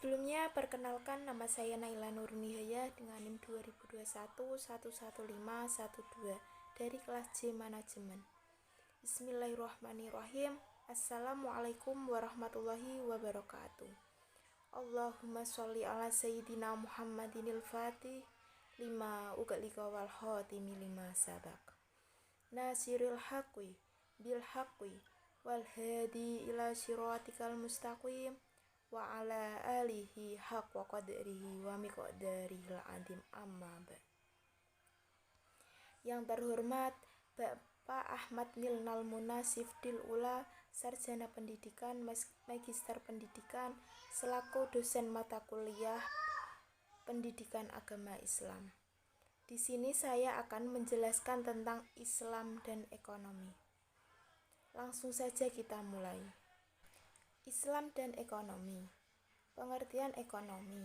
Sebelumnya, perkenalkan nama saya Naila Nurnihaya dengan NIM 2021 11512 dari kelas C Manajemen. Bismillahirrahmanirrahim. Assalamualaikum warahmatullahi wabarakatuh. Allahumma sholli ala sayyidina Muhammadinil Fatih lima ugalika wal khatimi lima sabak. Nasiril haqqi bil haqqi wal hadi ila siratikal mustaqim wa ala alihi haqqa qadrihi wa miqdarihil azim amma ba. Yang terhormat Bapak Ahmad Milnal Munasif Dil Ula, Sarjana Pendidikan, Magister Pendidikan, selaku dosen mata kuliah Pendidikan Agama Islam. Di sini saya akan menjelaskan tentang Islam dan ekonomi. Langsung saja kita mulai. Islam dan ekonomi. Pengertian ekonomi.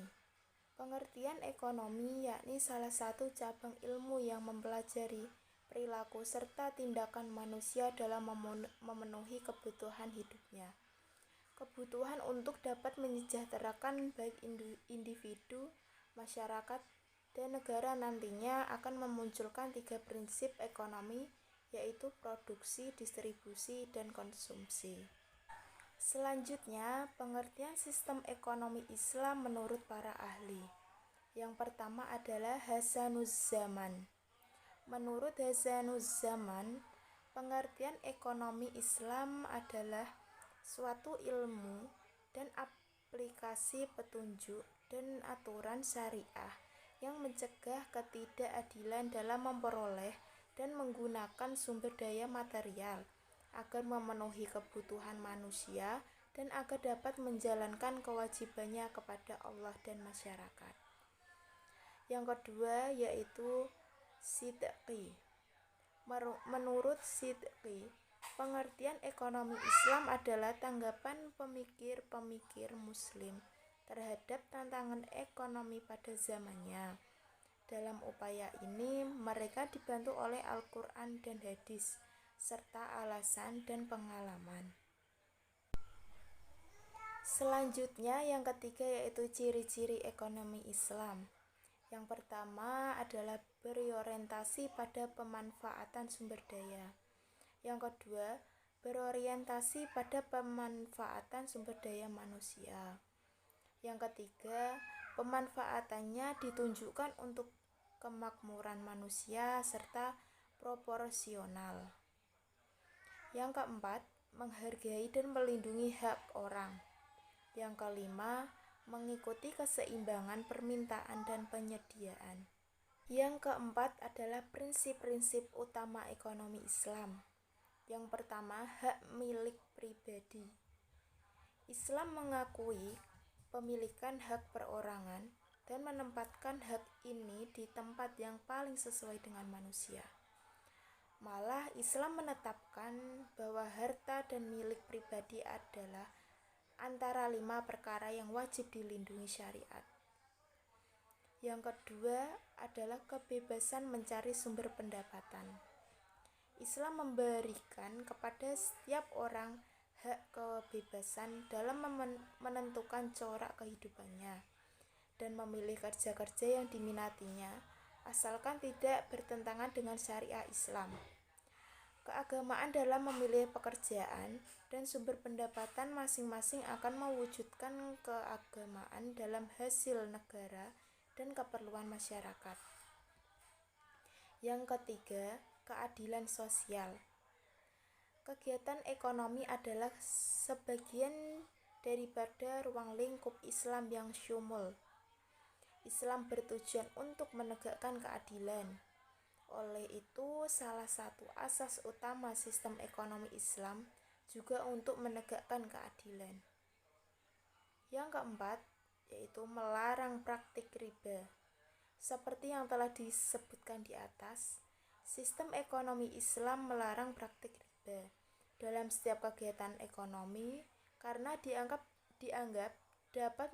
Pengertian ekonomi yakni salah satu cabang ilmu yang mempelajari perilaku serta tindakan manusia dalam memenuhi kebutuhan hidupnya. Kebutuhan untuk dapat menyejahterakan baik individu, masyarakat, dan negara nantinya akan memunculkan 3 prinsip ekonomi, yaitu produksi, distribusi, dan konsumsi. Selanjutnya, pengertian sistem ekonomi Islam menurut para ahli. Yang pertama adalah Hasanuz Zaman. Menurut Hasanuz Zaman, pengertian ekonomi Islam adalah suatu ilmu dan aplikasi petunjuk dan aturan syariah yang mencegah ketidakadilan dalam memperoleh dan menggunakan sumber daya material agar memenuhi kebutuhan manusia dan agar dapat menjalankan kewajibannya kepada Allah dan masyarakat. Yang kedua yaitu sidqi. Menurut sidqi, pengertian ekonomi Islam adalah tanggapan pemikir-pemikir Muslim terhadap tantangan ekonomi pada zamannya. Dalam upaya ini, mereka dibantu oleh Al-Quran dan hadis, serta alasan dan pengalaman. Selanjutnya, yang ketiga yaitu ciri-ciri ekonomi Islam. Yang pertama adalah berorientasi pada pemanfaatan sumber daya. Yang kedua, berorientasi pada pemanfaatan sumber daya manusia. Yang ketiga, pemanfaatannya ditunjukkan untuk kemakmuran manusia serta proporsional. Yang keempat, menghargai dan melindungi hak orang. Yang kelima, mengikuti keseimbangan permintaan dan penyediaan. Yang keempat adalah prinsip-prinsip utama ekonomi Islam. Yang pertama, hak milik pribadi. Islam mengakui pemilikan hak perorangan dan menempatkan hak ini di tempat yang paling sesuai dengan manusia. Malah Islam menetapkan bahwa harta dan milik pribadi adalah antara 5 perkara yang wajib dilindungi syariat. Yang kedua adalah kebebasan mencari sumber pendapatan. Islam memberikan kepada setiap orang hak kebebasan dalam menentukan corak kehidupannya dan memilih kerja-kerja yang diminatinya, asalkan tidak bertentangan dengan syariah Islam. Keagamaan dalam memilih pekerjaan dan sumber pendapatan masing-masing akan mewujudkan keagamaan dalam hasil negara dan keperluan masyarakat. Yang ketiga, keadilan sosial. Kegiatan ekonomi adalah sebagian daripada ruang lingkup Islam yang syumul. Islam bertujuan untuk menegakkan keadilan. Oleh itu, salah satu asas utama sistem ekonomi Islam juga untuk menegakkan keadilan. Yang keempat, yaitu melarang praktik riba. Seperti yang telah disebutkan di atas, sistem ekonomi Islam melarang praktik riba dalam setiap kegiatan ekonomi karena dianggap dapat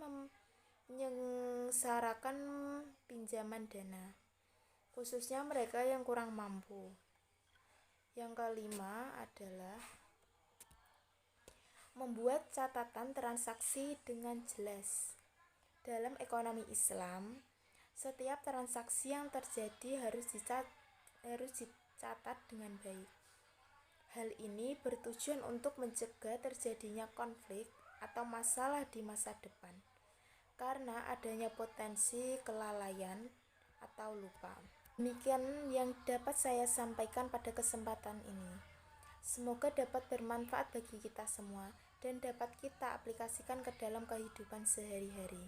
menyengsarakan pinjaman dana, khususnya mereka yang kurang mampu. Yang kelima adalah membuat catatan transaksi dengan jelas. Dalam ekonomi Islam, setiap transaksi yang terjadi harus dicatat dengan baik. Hal ini bertujuan untuk mencegah terjadinya konflik atau masalah di masa depan, karena adanya potensi kelalaian atau lupa. Demikian yang dapat saya sampaikan pada kesempatan ini. Semoga dapat bermanfaat bagi kita semua dan dapat kita aplikasikan ke dalam kehidupan sehari-hari.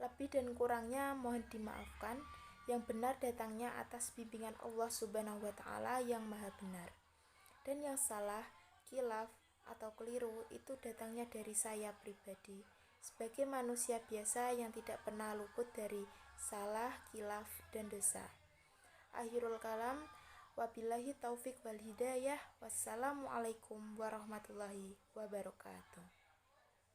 Lebih dan kurangnya mohon dimaafkan. Yang benar datangnya atas bimbingan Allah Subhanahu wa Ta'ala yang Maha Benar. Dan yang salah, khilaf atau keliru itu datangnya dari saya pribadi sebagai manusia biasa yang tidak pernah luput dari salah, khilaf, dan dosa. Akhirul kalam, wabillahi taufik wal hidayah. Wassalamualaikum warahmatullahi wabarakatuh.